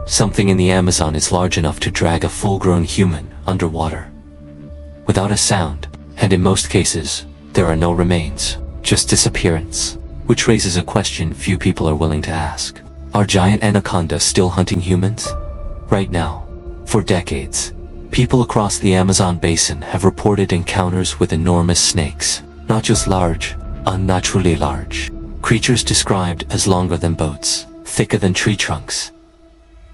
Something in the Amazon is large enough to drag a full-grown human underwater without a sound, and in most cases, there are no remains, just disappearance, which raises a question few people are willing to ask. Are giant anacondas still hunting humans? Right now, for decades, people across the Amazon basin have reported encounters with enormous snakes, not just large, unnaturally large, creatures described as longer than boats, thicker than tree trunks,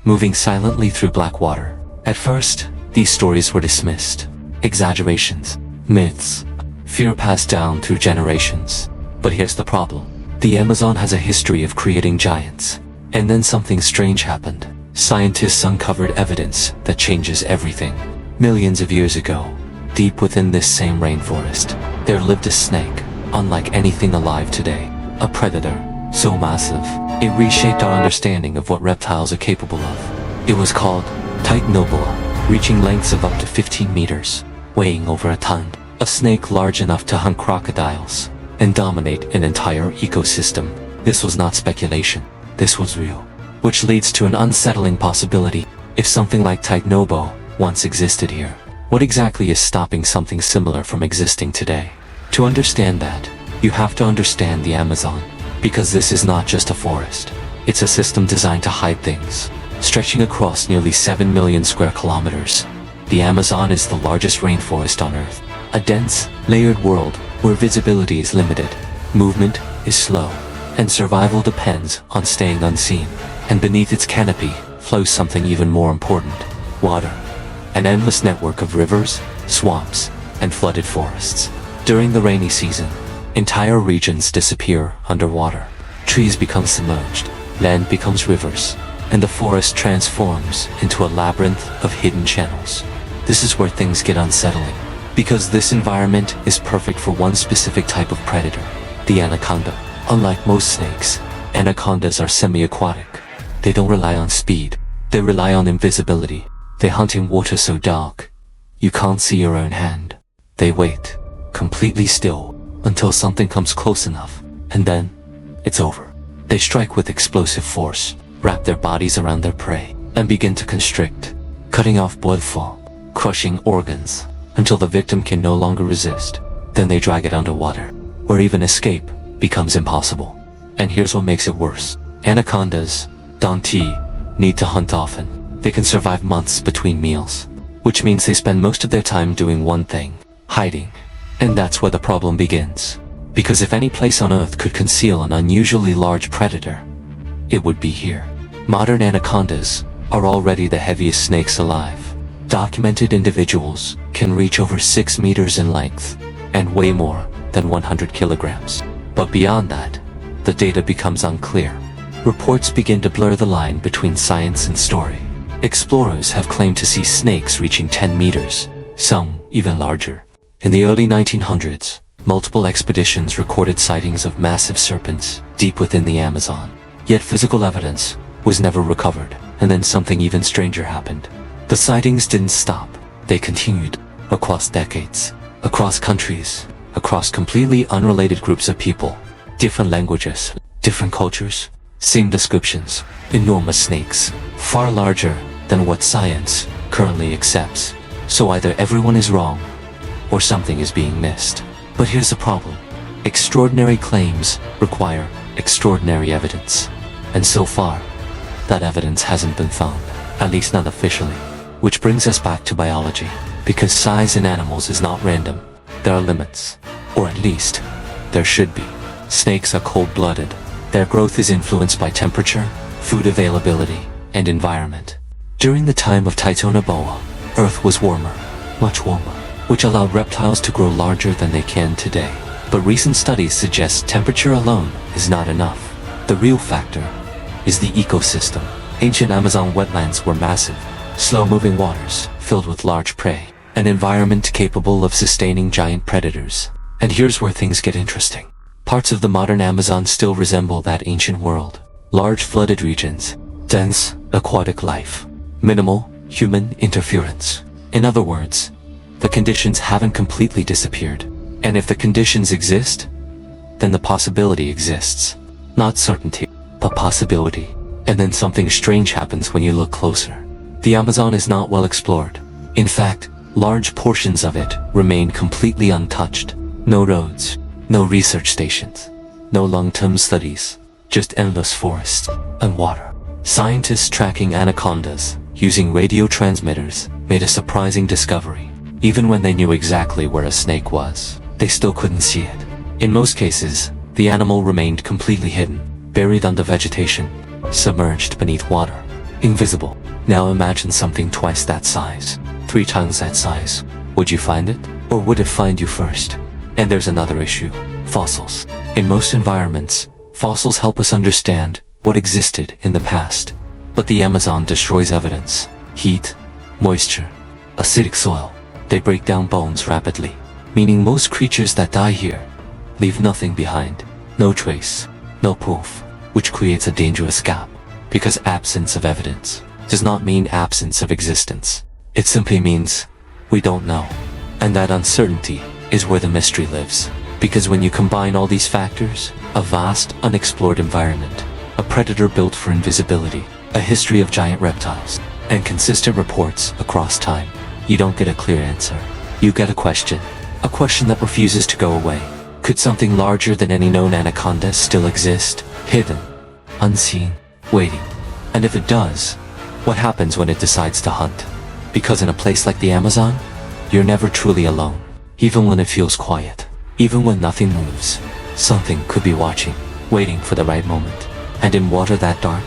moving silently through black water. At first, these stories were dismissed. Exaggerations, myths, fear passed down through generations. But here's the problem. The Amazon has a history of creating giants. And then something strange happened. Scientists uncovered evidence that changes everything. Millions of years ago, deep within this same rainforest, there lived a snake, unlike anything alive today. A predator, so massive, it reshaped our understanding of what reptiles are capable of. It was called Titanoboa, reaching lengths of up to 15 meters, weighing over a ton. A snake large enough to hunt crocodiles and dominate an entire ecosystem. This was not speculation. This was real. Which leads to an unsettling possibility. If something like Titanoboa once existed here, what exactly is stopping something similar from existing today? To understand that, you have to understand the Amazon, because this is not just a forest. It's a system designed to hide things, stretching across nearly 7 million square kilometers. The Amazon is the largest rainforest on Earth, a dense, layered world where visibility is limited, movement is slow, and survival depends on staying unseen. And beneath its canopy flows something even more important: water. An endless network of rivers, swamps, and flooded forests. During the rainy season, entire regions disappear underwater. Trees become submerged, land becomes rivers, and the forest transforms into a labyrinth of hidden channels. This is where things get unsettling, because this environment is perfect for one specific type of predator, the anaconda. Unlike most snakes, anacondas are semi-aquatic. They don't rely on speed. They rely on invisibility. They hunt in water so dark, you can't see your own hand. They wait, completely still, until something comes close enough, and then, it's over. They strike with explosive force, wrap their bodies around their prey, and begin to constrict, cutting off blood flow, crushing organs, until the victim can no longer resist. Then they drag it underwater, where even escape becomes impossible. And here's what makes it worse. Anacondas, don't need to hunt often. They can survive months between meals, which means they spend most of their time doing one thing: hiding. And that's where the problem begins. Because if any place on Earth could conceal an unusually large predator, it would be here. Modern anacondas are already the heaviest snakes alive. Documented individuals can reach over 6 meters in length and weigh more than 100 kilograms. But beyond that, the data becomes unclear. Reports begin to blur the line between science and story. Explorers have claimed to see snakes reaching 10 meters, some even larger. In the early 1900s, multiple expeditions recorded sightings of massive serpents deep within the Amazon. Yet physical evidence was never recovered. And then something even stranger happened. The sightings didn't stop. They continued across decades, across countries, across completely unrelated groups of people, different languages, different cultures, same descriptions: enormous snakes, far larger than what science currently accepts. So either everyone is wrong, or something is being missed. But here's the problem. Extraordinary claims require extraordinary evidence. And so far, that evidence hasn't been found, at least not officially. Which brings us back to biology. Because size in animals is not random, there are limits. Or at least, there should be. Snakes are cold-blooded. Their growth is influenced by temperature, food availability, and environment. During the time of Titanoboa, Earth was warmer, much warmer, which allowed reptiles to grow larger than they can today. But recent studies suggest temperature alone is not enough. The real factor is the ecosystem. Ancient Amazon wetlands were massive, slow-moving waters filled with large prey, an environment capable of sustaining giant predators. And here's where things get interesting. Parts of the modern Amazon still resemble that ancient world. Large flooded regions, dense aquatic life, minimal human interference. In other words, the conditions haven't completely disappeared. And if the conditions exist, then the possibility exists. Not certainty, but possibility. And then something strange happens when you look closer. The Amazon is not well explored. In fact, large portions of it remain completely untouched. No roads, no research stations, no long-term studies, just endless forests and water. Scientists tracking anacondas using radio transmitters made a surprising discovery. Even when they knew exactly where a snake was, they still couldn't see it. In most cases, the animal remained completely hidden, buried under vegetation, submerged beneath water, invisible. Now imagine something twice that size, 3 times that size. Would you find it? Or would it find you first? And there's another issue: fossils. In most environments, fossils help us understand what existed in the past. But the Amazon destroys evidence. Heat, moisture, acidic soil. They break down bones rapidly, meaning most creatures that die here leave nothing behind. No trace, no proof, which creates a dangerous gap. Because absence of evidence does not mean absence of existence. It simply means we don't know. And that uncertainty is where the mystery lives. Because when you combine all these factors, a vast, unexplored environment, a predator built for invisibility, a history of giant reptiles, and consistent reports across time, you don't get a clear answer. You get a question that refuses to go away. Could something larger than any known anaconda still exist, hidden, unseen, waiting? And if it does, what happens when it decides to hunt? Because in a place like the Amazon, you're never truly alone. Even when it feels quiet, even when nothing moves, something could be watching, waiting for the right moment. And in water that dark,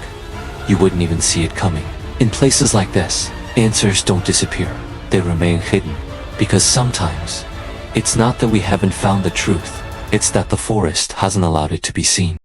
you wouldn't even see it coming. In places like this, answers don't disappear. They remain hidden. Because sometimes, it's not that we haven't found the truth, it's that the forest hasn't allowed it to be seen.